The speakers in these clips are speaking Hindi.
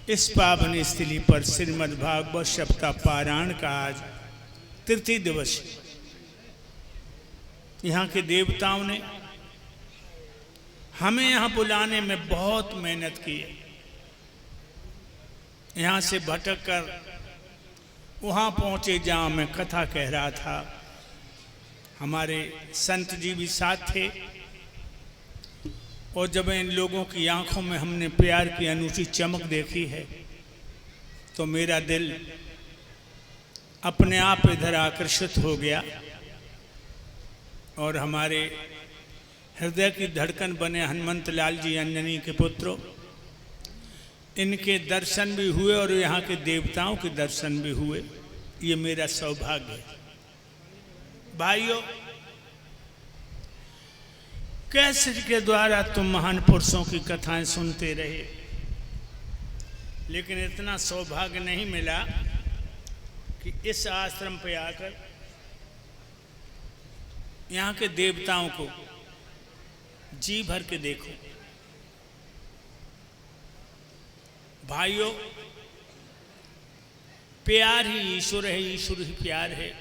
इस पावन स्थली पर श्रीमद्भागवत सप्ताह पारायण का आज तृतीय दिवस है। यहाँ के देवताओं ने हमें यहाँ बुलाने में बहुत मेहनत की है। यहाँ से भटक कर वहाँ पहुँचे जहाँ मैं कथा कह रहा था। हमारे संत जी भी साथ थे और जब इन लोगों की आंखों में हमने प्यार की अनूठी चमक देखी है तो मेरा दिल अपने आप इधर आकर्षित हो गया और हमारे हृदय की धड़कन बने हनुमंत लाल जी अंजनी के पुत्रों, इनके दर्शन भी हुए और यहाँ के देवताओं के दर्शन भी हुए। ये मेरा सौभाग्य है। भाइयों, कैसेट के द्वारा तुम महान पुरुषों की कथाएं सुनते रहे, लेकिन इतना सौभाग्य नहीं मिला कि इस आश्रम पे आकर यहाँ के देवताओं को जी भर के देखो। भाइयों, प्यार ही ईश्वर है, ईश्वर ही प्यार है।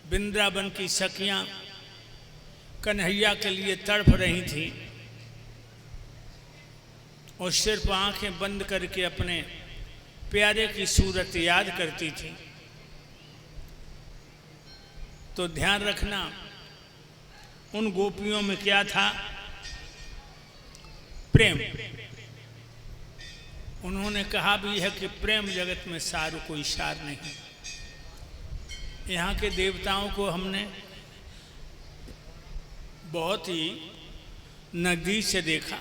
वृंदावन की सखियां कन्हैया के लिए तड़प रही थी और सिर्फ आंखें बंद करके अपने प्यारे की सूरत याद करती थी। तो ध्यान रखना, उन गोपियों में क्या था? प्रेम। उन्होंने कहा भी है कि प्रेम जगत में सार कोई सार नहीं। यहाँ के देवताओं को हमने बहुत ही नज़दीक से देखा।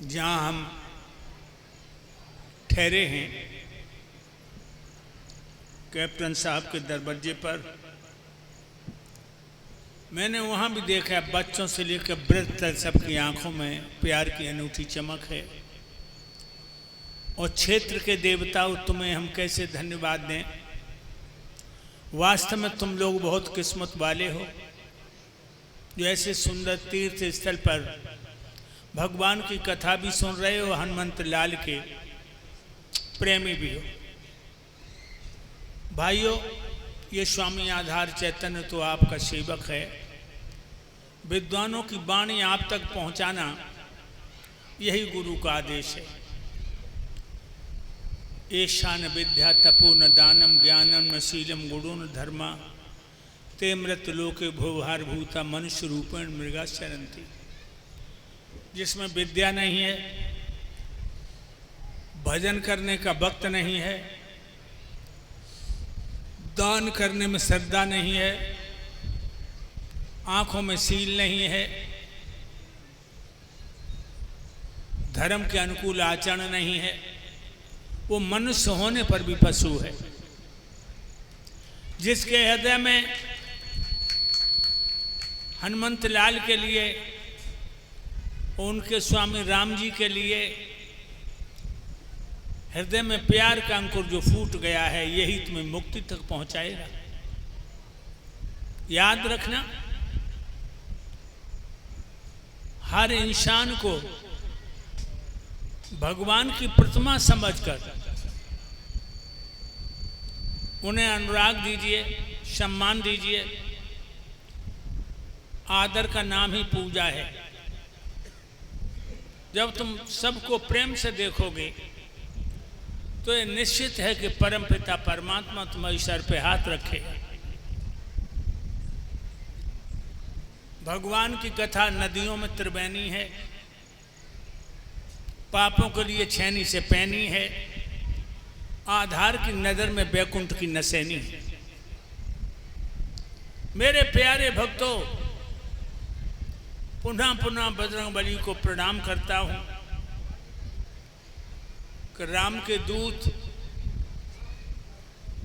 जहाँ हम ठहरे हैं कैप्टन साहब के दरवाजे पर, मैंने वहाँ भी देखा बच्चों से लेकर वृद्ध तक सबकी आंखों में प्यार की अनूठी चमक है। और क्षेत्र के देवताओं, तुम्हें हम कैसे धन्यवाद दें। वास्तव में तुम लोग बहुत किस्मत वाले हो जो ऐसे सुंदर तीर्थ स्थल पर भगवान की कथा भी सुन रहे हो, हनुमंत लाल के प्रेमी भी हो। भाइयों, ये स्वामी आधार चैतन्य तो आपका सेवक है। विद्वानों की वाणी आप तक पहुंचाना यही गुरु का आदेश है। ईशान विद्या तपोन दानम ज्ञानम न शीलम गुणोन धर्मा ते मृत लोके भोभार भूता मनुष्य रूपेण मृगा चरंती। जिसमें विद्या नहीं है, भजन करने का वक्त नहीं है, दान करने में श्रद्धा नहीं है, आंखों में सील नहीं है, धर्म के अनुकूल आचरण नहीं है, वो मनुष्य होने पर भी पशु है। जिसके हृदय में हनुमंत लाल के लिए, उनके स्वामी राम जी के लिए हृदय में प्यार का अंकुर जो फूट गया है, यही तुम्हें मुक्ति तक पहुंचाएगा। याद रखना, हर इंसान को भगवान की प्रतिमा समझकर उन्हें अनुराग दीजिए, सम्मान दीजिए। आदर का नाम ही पूजा है। जब तुम सबको प्रेम से देखोगे तो ये निश्चित है कि परमपिता परमात्मा तुम्हारे सर पे हाथ रखेगा। भगवान की कथा नदियों में त्रिवेणी है, पापों के लिए छैनी से पैनी है, आधार की नजर में बैकुंठ की नसैनी है। मेरे प्यारे भक्तों, पुनः पुनः बजरंगबली को प्रणाम करता हूं कि राम के दूत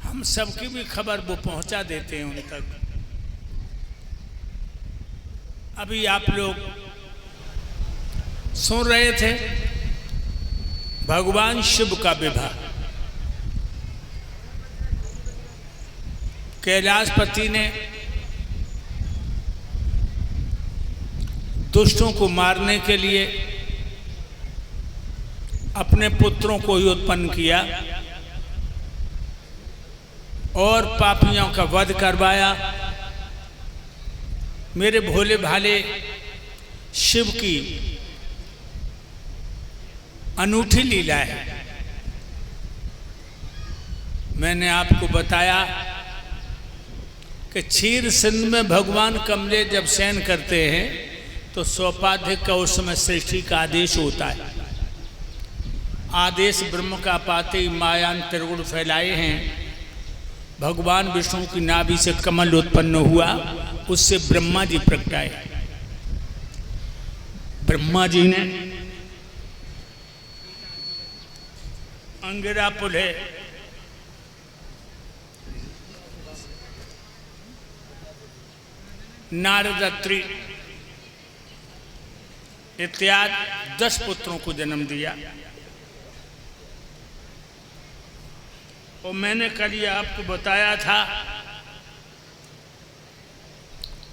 हम सबकी भी खबर वो पहुंचा देते हैं उन तक। अभी आप लोग सुन रहे थे भगवान शिव का विवाह। कैलाशपति ने दुष्टों को मारने के लिए अपने पुत्रों को ही उत्पन्न किया और पापियों का वध करवाया। मेरे भोले भाले शिव की अनूठी लीला है। मैंने आपको बताया कि क्षीर सिंध में भगवान कमले जब शयन करते हैं तो सोपाधिक का उस समय सृष्टि का आदेश होता है। आदेश ब्रह्म का पाते ही मायान त्रिगुण फैलाए हैं। भगवान विष्णु की नाभि से कमल उत्पन्न हुआ, उससे ब्रह्मा जी प्रगटाए। ब्रह्मा जी ने अंगिरा पुले नारदत्री इत्यादि 10 पुत्रों को जन्म दिया। और मैंने कल ये आपको बताया था,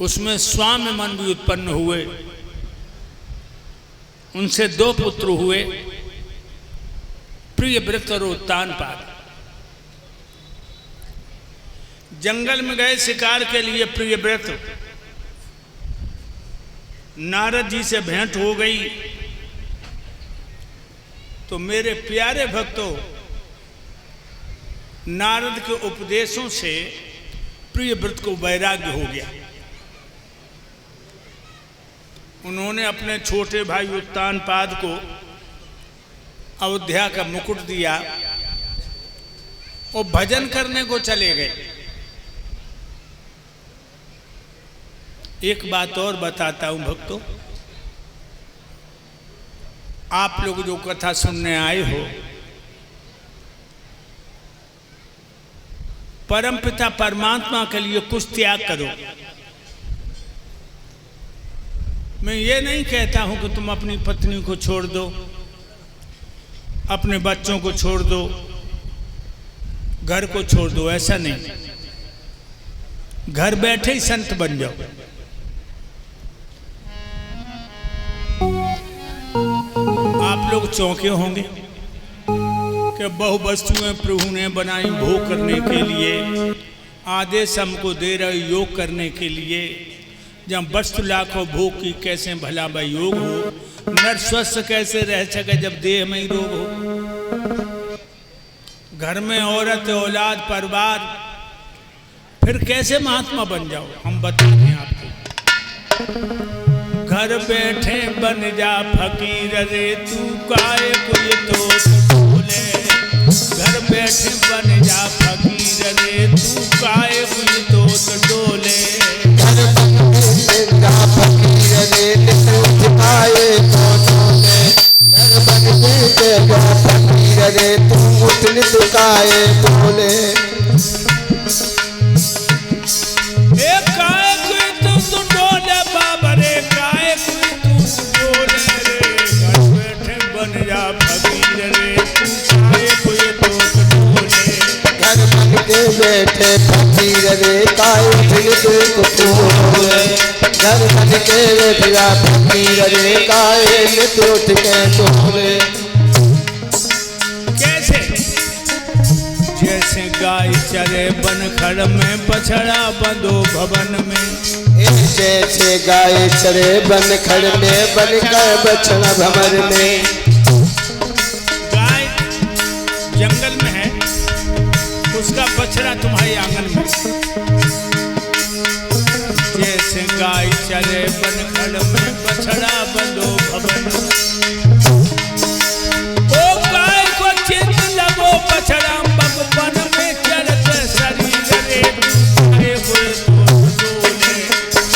उसमें स्वामी मन भी उत्पन्न हुए। उनसे 2 पुत्र हुए, प्रियव्रत और उत्तानपाद। जंगल में गए शिकार के लिए प्रियव्रत, नारद जी से भेंट हो गई तो मेरे प्यारे भक्तों, नारद के उपदेशों से प्रियव्रत को वैराग्य हो गया। उन्होंने अपने छोटे भाई उत्तानपाद को अयोध्या का मुकुट दिया और भजन करने को चले गए। एक बात और बताता हूं भक्तों, आप लोग जो कथा सुनने आए हो, परमपिता परमात्मा के लिए कुछ त्याग करो। मैं ये नहीं कहता हूं कि तुम अपनी पत्नी को छोड़ दो, अपने बच्चों को छोड़ दो, घर को छोड़ दो, ऐसा नहीं। घर बैठे ही संत बन जाओ। आप लोग चौंके होंगे कि बहु वस्तुएं प्रभु ने बनाई भोग करने के लिए, आदेश हमको दे रहे योग करने के लिए। जब वस्तु लाखों भोग की कैसे भला भाई योग हो, नर स्वस्थ कैसे रह सके जब देह में ही रोग हो। घर में औरत औलाद परिवार, फिर कैसे महात्मा बन जाओ। हम बताते हैं आपको, घर बैठे बन जा फकीर रे तू काहे कोई तो बोले। घर बैठे बन जा फकीर रे तू काहे कोई तो डोले। घर बन जा फकीर रे तू काहे तो डोले। घर बन जा फकीर रे तू उठन तू काहे बोले। एक काहे कोई तो डोले बाबा रे, काहे कोई तू डोले रे। घर बैठे बन जा फकीर रे तू काहे कोई तो डोले। घर बन के बैठे फकीर रे काहे उठन तू डोले। घर बन के बैठा फकीर रे काहे तू उठ के डोले। कैसे? जैसे गाय चरे बनखड़ में, बछड़ा बंधो भवन में। जैसे गाय चरे बनखड़ में, बनकर बछड़ा भवन में। गाय जंगल में है, उसका बछड़ा तुम्हारे आंगन में। जैसे गाय चरे बनखड़ में, बछड़ा बंधो भवन में। ओ गाय को चित लगो बछड़ा बन में चलत शरीर रे काहे कोई तो डोले।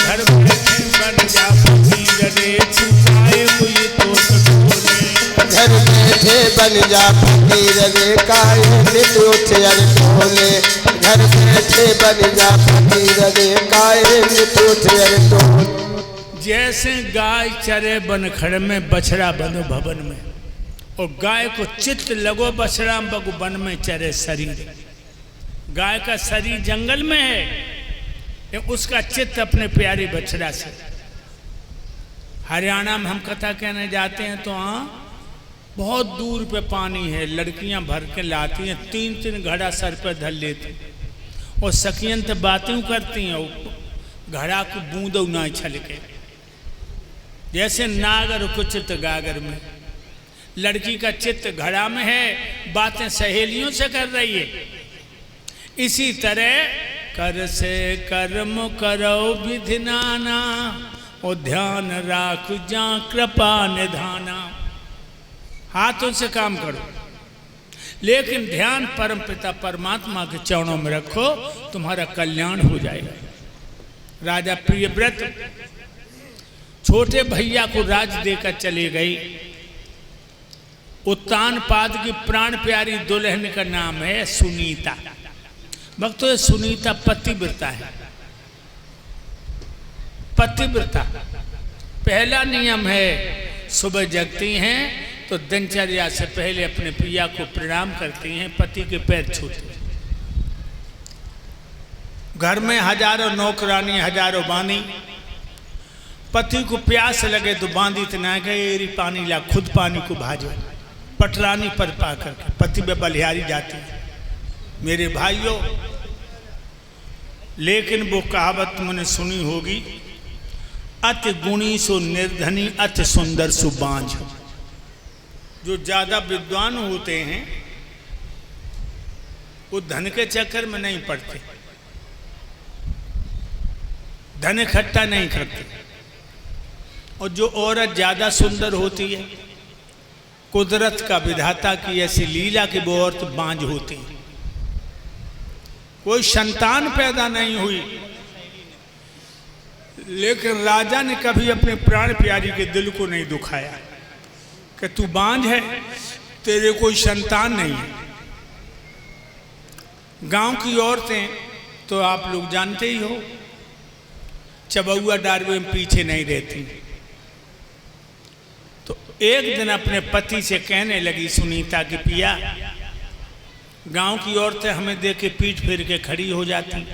घर बैठे बन जा फकीर रे तू काहे कोई तो डोले। घर बैठे बन जा फकीर रे काहे तू उठ यार डोले। घर बैठे बन जा फकीर रे काहे तू उठ यार डोले। जैसे गाय चरे बनखड़ में, बछड़ा बंधो भवन में। और गाय को चित्त लगो बछड़ा बगु वन में चरे शरीर। गाय का शरीर जंगल में है, उसका चित्त अपने प्यारे बछड़ा से। हरियाणा में हम कथा कहने जाते हैं तो वहाँ बहुत दूर पे पानी है, लड़कियां भर के लाती हैं, 3-3 घड़ा सर पर धर लेती और सखियन तो बातें करती हैं, घड़ा को बूंदो ना छलके, जैसे नागर को चित्त गागर में। लड़की का चित्त घड़ा में है, बातें सहेलियों से कर रही है। इसी तरह कर से कर्म करो विधि नाना, और ध्यान राख जा कृपा निधाना। हाथों से काम करो, लेकिन ध्यान परम पिता परमात्मा के चरणों में रखो, तुम्हारा कल्याण हो जाएगा। राजा प्रियव्रत छोटे भैया को राज देकर चली गई। उत्तानपाद की प्राण प्यारी दुल्हन का नाम है सुनीता। भक्तों, सुनीता पतिव्रता है। पतिव्रता पहला नियम है, सुबह जगती हैं तो दिनचर्या से पहले अपने पिया को प्रणाम करती हैं, पति के पैर छूती हैं। घर में हजारों नौकरानी, हजारों बानी, पति को प्यास लगे तो बांधी तना गए पानी ला, खुद पानी को भाजो, पटरानी पर पा करके पति में बलिहारी जाती है। मेरे भाइयों, लेकिन वो कहावत तुमने सुनी होगी, अति गुणी सो निर्धनी, अति सुंदर सो बांझ। जो ज्यादा विद्वान होते हैं वो धन के चक्कर में नहीं पड़ते, धन इकट्ठा नहीं करते। और जो औरत ज्यादा सुंदर होती है, कुदरत का विधाता की ऐसी लीला कि वो औरत बांझ होती है, कोई संतान पैदा नहीं हुई। लेकिन राजा ने कभी अपने प्राण प्यारी के दिल को नहीं दुखाया कि तू बांझ है, तेरे कोई संतान नहीं है। गांव की औरतें तो आप लोग जानते ही हो, चबुआ डारवे में पीछे नहीं रहती। तो एक दिन अपने पति से कहने लगी सुनीता की, पिया, गांव की औरतें हमें देख के पीठ फेर के खड़ी हो जाती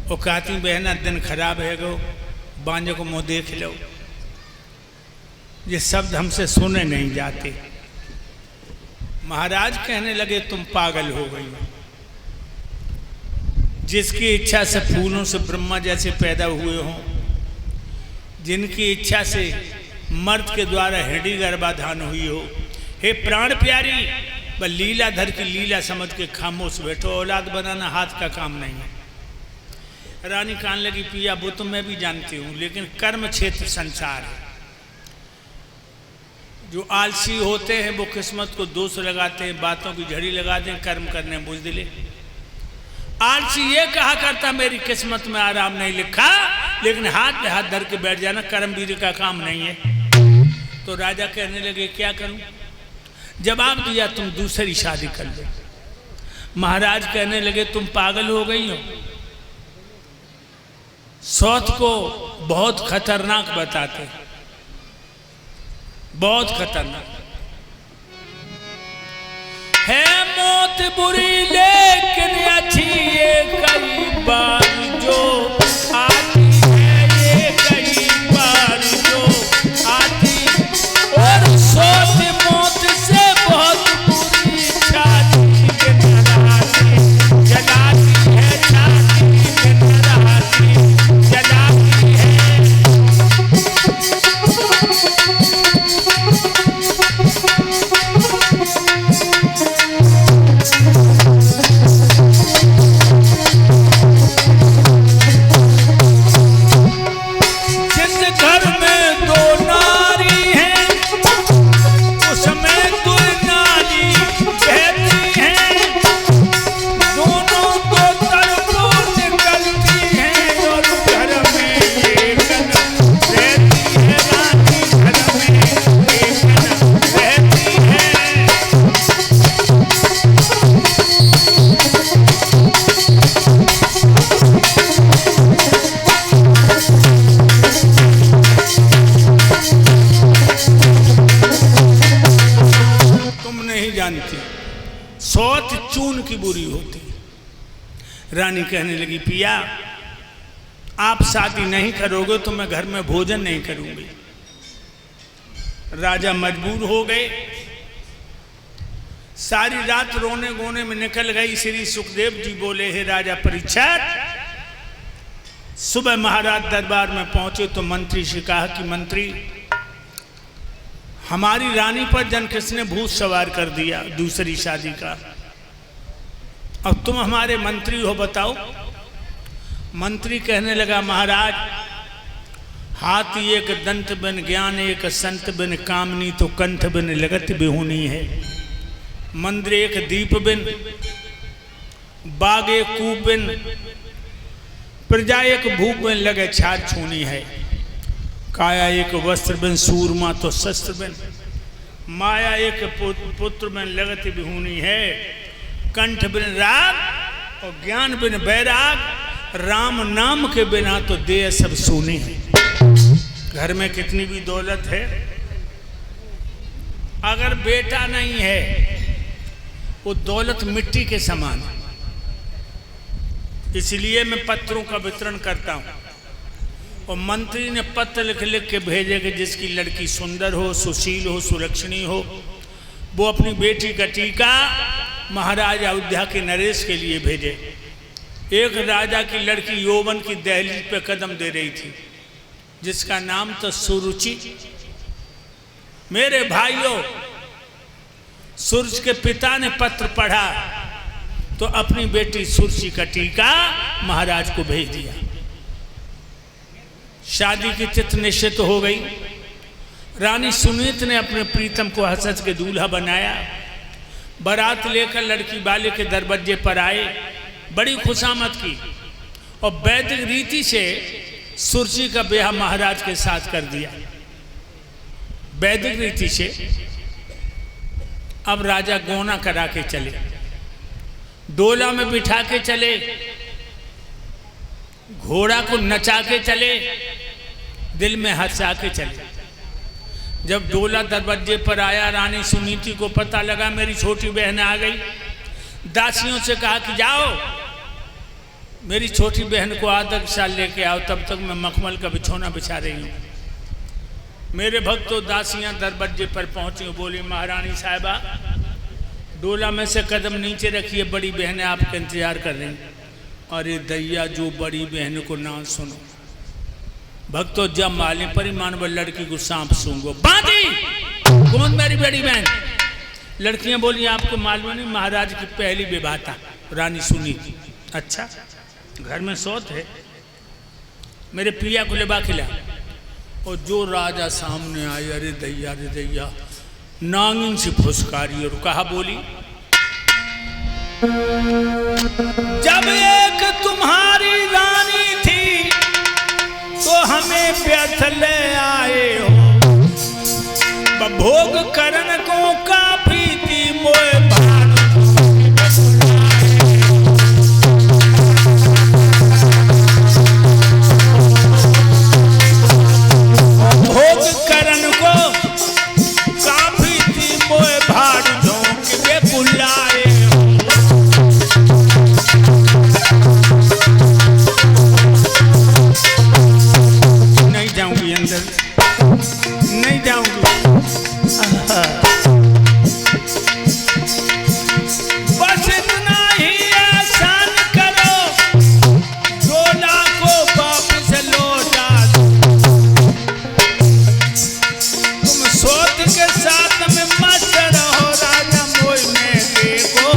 और कहती, बहना दिन खराब है गो, बांझे को मुँह देख लो। ये शब्द हमसे सुने नहीं जाते। महाराज कहने लगे, तुम पागल हो गई। जिसकी इच्छा से फूलों से ब्रह्मा जैसे पैदा हुए हों, जिनकी इच्छा से मर्द के द्वारा हृदय गर्भाधान हुई हो, हे प्राण प्यारी, बस लीलाधर की लीला समझ के खामोश बैठो। औलाद बनाना हाथ का काम नहीं है। रानी कान लगी, पिया वो तो मैं भी जानती हूँ, लेकिन कर्म क्षेत्र संसार है। जो आलसी होते हैं वो किस्मत को दोष लगाते हैं, बातों की झड़ी लगाते हैं, कर्म करने में बुझदिले। आलसी ये कहा करता मेरी किस्मत में आराम नहीं लिखा, लेकिन हाथ में हाथ धर के बैठ जाना कर्मवीर का काम नहीं है। तो राजा कहने लगे, क्या करूं? जवाब दिया, तुम दूसरी शादी कर लो। महाराज कहने लगे, तुम पागल हो गई हो। सौत को बहुत खतरनाक बताते, बहुत खतरनाक है। मौत बुरी लेकिन अच्छी ये कई बार जो आती है, ये कई बार जो आती, और सोच मौत से बहुत बुरी छाती के नराती जलाती है, छाती के नराती जलाती है। सौत चून की बुरी होती। रानी कहने लगी, पिया आप शादी नहीं करोगे तो मैं घर में भोजन नहीं करूंगी। राजा मजबूर हो गए, सारी रात रोने गोने में निकल गई। श्री सुखदेव जी बोले, हे राजा परीक्षित, सुबह महाराज दरबार में पहुंचे तो मंत्री से कहा कि मंत्री, हमारी रानी पर जनकिस ने भूत सवार कर दिया दूसरी शादी का, अब तुम हमारे मंत्री हो, बताओ। मंत्री कहने लगा, महाराज, हाथी एक दंत बिन ज्ञान, एक संत बिन कामनी, तो कंठ बिन लगत बिहुनी है। मंदिर एक दीप बिन, बाग एक कूप बिन, प्रजा एक भूप बिन लगे छार छूनी है। काया एक वस्त्र बिन, सूरमा तो शस्त्र बिन, माया एक पुत्र बिन लगत बिहुनी है। कंठ बिन राग और ज्ञान बिन बैराग, राम नाम के बिना तो देह सब सूनी है। घर में कितनी भी दौलत है, अगर बेटा नहीं है वो दौलत मिट्टी के समान है। इसलिए मैं पत्रों का वितरण करता हूँ। और मंत्री ने पत्र लिख लिख के भेजे कि जिसकी लड़की सुंदर हो, सुशील हो, सुलक्षणी हो, वो अपनी बेटी का टीका महाराज अयोध्या के नरेश के लिए भेजे। एक राजा की लड़की यौवन की दहलीज पे कदम दे रही थी, जिसका नाम तो सुरुचि। मेरे भाइयों, सूरज के पिता ने पत्र पढ़ा तो अपनी बेटी सुरुचि का टीका महाराज को भेज दिया। शादी की तिथि निश्चित हो गई। रानी सुनीत ने अपने प्रीतम को हंस के दूल्हा बनाया। बारात लेकर लड़की वाले के दरवाजे पर आए, बड़ी खुशामद की और वैदिक रीति से सुरुचि का ब्याह महाराज के साथ कर दिया। वैदिक रीति से अब राजा गौना करा के चले, डोला में बिठा के चले, घोड़ा को नचा के चले, दिल में हंसा के चले। जब डोला दरवाजे पर आया, रानी सुनीति को पता लगा मेरी छोटी बहन आ गई। दासियों से कहा कि जाओ मेरी छोटी बहन को आदर के साथ लेके आओ, तब तक मैं मखमल का बिछौना बिछा रही हूँ। मेरे भक्तों, दासियां दरवाजे पर पहुंची, बोली, महारानी साहिबा, डोला में से कदम नीचे रखिए, बड़ी बहनें आपका इंतजार कर रही हैं। अरे दैया, जो बड़ी बहन को ना सुनो। भक्तों, जब माले पर ही मानव लड़की को सांप सूंघो। बांधी कौन? मेरी बड़ी बहन। लड़कियां बोली, आपको मालूम नहीं, महाराज की पहली विवाह था, रानी सुनीति। अच्छा, घर में सौत है, मेरे प्रिया को लेबा खिला। और जो राजा सामने आए, अरे दैया, नांगिन से फुसकारी और कहा, बोली, जब एक तुम्हारी रानी थी तो हमें व्यर्थ ले आए हो, भोग करन को काफी थी मोए भाग, भोग करन को काफी थी मोए भाड़ झोंक के बुलाए। नहीं जाऊंगी अंदर, नहीं जाऊंगी। बस इतना ही एहसान करो, डोला को वापस लौटा दो। तुम सोच के साथ में मस्त रहो, राजा मोई में देखो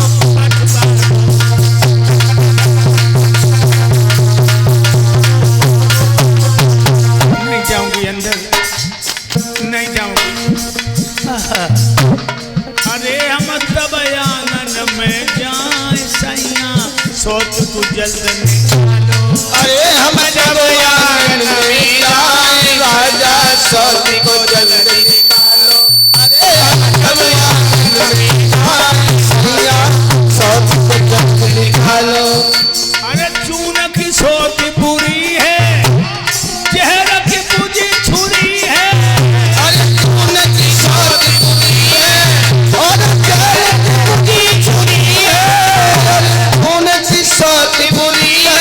नहीं जाऊंगी अंदर, नहीं जाऊंगी। अरे हम तब आंगन में जाए सैया, सोच तू जल्द निकालो। अरे हम जब आंगन में जाए राजा, सोच को जल्द निकालो। अरे हम जब आंगन में जाए सैया, सोच को जल्द निकालो। अरे चून की सोच बुरी है, चेहरा की पूजी छुरी है। अरे चून की सोच बुरी है और चेहरा की पूजी छुरी है। चून की सोच बुरी है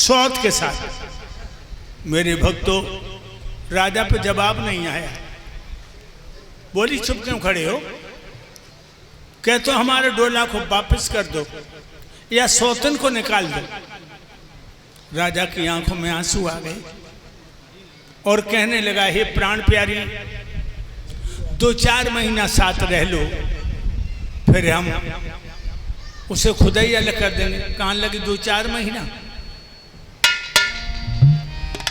सौत के साथ। मेरे भक्तों, राजा पे जवाब नहीं आया। बोली चुप क्यों खड़े हो? कह तो हमारे डोला को वापस कर दो या सौतन को निकाल दो। राजा की आंखों में आंसू आ गए और कहने लगा, हे प्राण प्यारी, 2-4 महीना साथ रह लो, फिर हम उसे खुदा ही अलग कर देंगे। कहाँ लगी 2-4 महीना?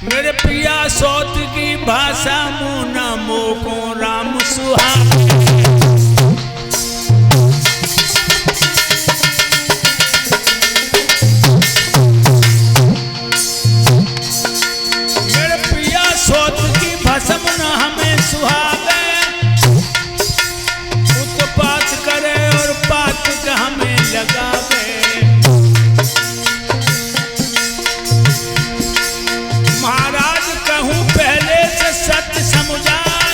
मेरे प्रिया सौत की भाषा मुना मोको राम सुहाग। मेरे प्रिया सौत की भाषा मुना हमें सुहागे, उत्पात करे और पात का हमें लगावे। महाराज कहूँ पहले से सत्य समुझाए,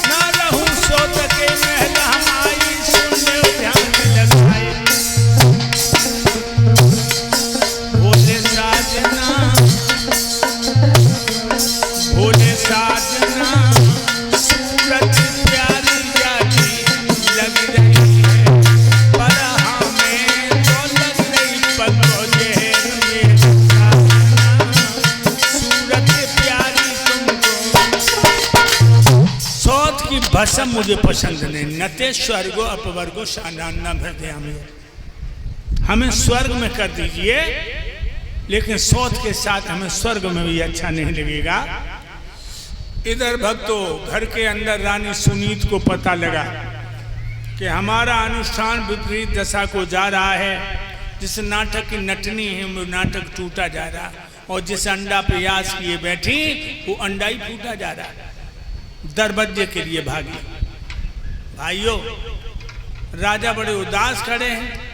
ना रहूं सोत के महल हमारी, सुन ले ध्यान लगाए। बोले साजना, बोले साजना, सूरत प्यारी जाती लग रही है, पर हमें तो लग रही पगो जेल में। सौत की भसम मुझे पसंद नहीं, नते स्वर्गो अपवर्गो शानान्ना भृदया में। हमें स्वर्ग में कर दीजिए, लेकिन सौत के साथ हमें स्वर्ग में भी अच्छा नहीं लगेगा। इधर भक्तों, घर के अंदर रानी सुनीत को पता लगा कि हमारा अनुष्ठान विपरीत दशा को जा रहा है। जिस नाटक की नटनी है वो नाटक टूटा जा रहा, और जिस अंडा प्रयास किए बैठी वो अंडा ही फूटा जा रहा। दरबज्जे के लिए भागी। भाइयों, राजा बड़े उदास खड़े हैं।